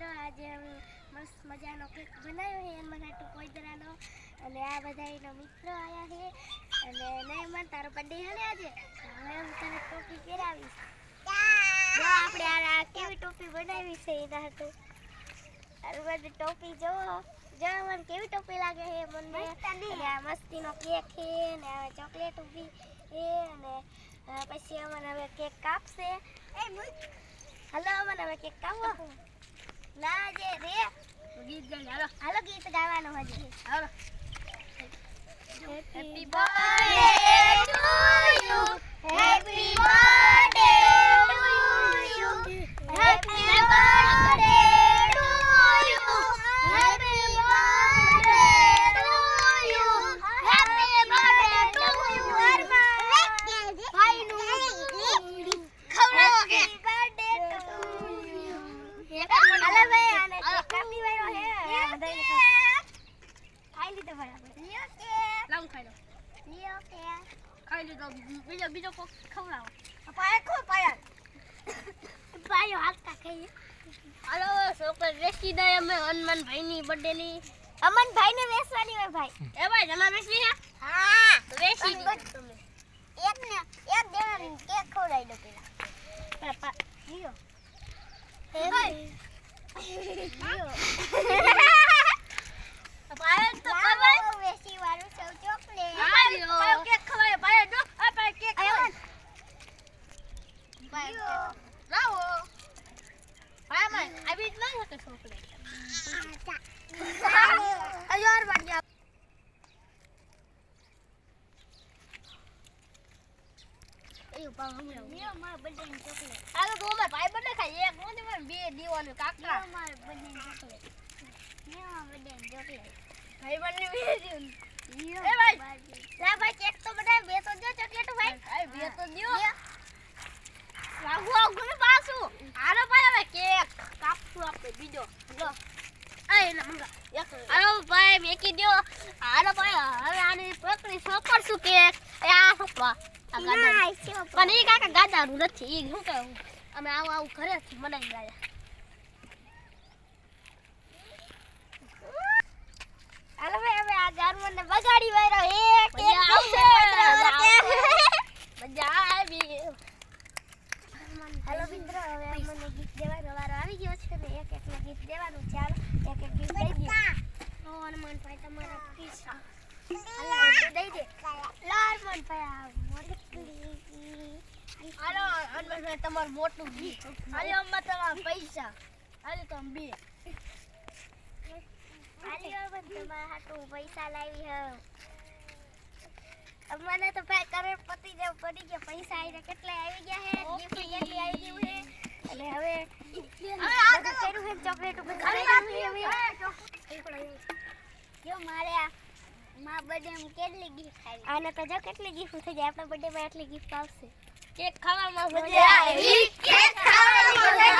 મિત્રો આજે મસ્ત મજાનો કેક બનાવ્યો છે એમાં હાટુ કોઈદરાનો અને આ બધાયનો મિત્રો આયા છે અને નયમન તારો બર્થડે છે ને આજે હવે હું તને ટોપી પહેરાવીશ જો આપણે આ કેવી ટોપી બનાવી છે એના હાટુ આ બધી ટોપી જો મને કેવી ટોપી લાગે છે મને અને આ મસ્તીનો કેક છે ને આ ચોકલેટ ઊભી છે અને પછી અમને હવે કેક કાપશે હલો અમને હવે કેક કાપો ના જે રે ગીત ગાય હાલો ગીત ગાવાનું હજી હાલો happy birthday to you happy birthday to you happy birthday to you happy birthday to you happy birthday to you ભાઈ નું ખવડાવો કે બર્થડે ટુ યુ હાલો ભાઈ આને કાપી વાળો હે બધાને ખાઈ લીધો બરાબર લ્યો કે લાવ ખાઈ લો લ્યો કે ખાઈ લીધો બીજો કોક ખવડાવો પાયો હાલતા ખાઈએ હાલો છોકરા વેચી દે અમે હનુમાન ભાઈની બર્થડે ની અમન ભાઈને વેચવાની હોય ભાઈ એ ભાઈ જમા વેચવી હે હા તો વેચી દે તમે એક દેવાનું કેક ખવડાવી દો પેલા લ્યો એ ભાઈ લ્યો પાયો તો ખબર વેચી વાળું સૌ ચોકલેટ પાયો કેક ખવાય પાયો દો આ પાયો કેક ખવાય પાયો લાવો પાયો માં આવી જ ન શકે ચોકલેટ અયાર બાજ્યા એ પાવ હમણાં લ્યો માર બર્થડે ની ચોકલેટ હાલો તો માર ભાઈ બર્થડે ખાય એક નોતી મને બે દીવાનું કાકા માર બર્થડે ની ચોકલેટ લ્યો બર્થડે ની ચોકલેટ ભાઈ બર્થડે બે દીવું એ ભાઈ લા ભાઈ કેક તો બનાય બે તો દો ચોકલેટ ભાઈ ભાઈ બે તો દયો લાગુ આવું પાછું હાલો ભાઈ હવે કેક કાપશું આપણે બીજો લો એ ના મંગા હાલો ભાઈ મેકી દયો હાલો ભાઈ હવે આની પકડી સોપરશું કેક એ આ સોપવા આ ગાડા પણ ઈ કાકા ગાડાનું નથી ઈ શું કહું અમે આવું ઘરેથી બનાવી લાયા હાલો ભાઈ હવે આ જાનવરને બગાડી વાયરો એક આવશે મજા આવી હાલો મિત્રો હવે અમને ગીત દેવાનો વારો આવી ગયો છે ને એક નું ગીત દેવાનું છે હાલો એક ગીત દઈ દે ઓ હનુમાન ભાઈ તમારા પીસા હાલો તો દઈ દે લાલ મન ભાઈ હાલો હનુમાન ભાઈ તમારું મોટું ગીત હાલો અમ્મા તમારા પૈસા હાલો તમે બે હાલો તમારા હાટુ પૈસા લાવી હો અમને તો ભાઈ કરોડપતિ જેવું પડી ગયા પૈસા આઈને કેટલા આવી ગયા હે ગિફ્ટ કેટલી આવી ગયું હે એટલે હવે આ કર્યું હે ચોકલેટ ઉપર જો મારે માં બર્થડે માં કેટલી ગિફ્ટ આવી આને તો જો કેટલી ગિફ્ટ થઈ જાય આપણા બર્થડે માં એટલી ગિફ્ટ આવશે કેક ખાવામાં મજા આવી કેક ખાવામાં મજા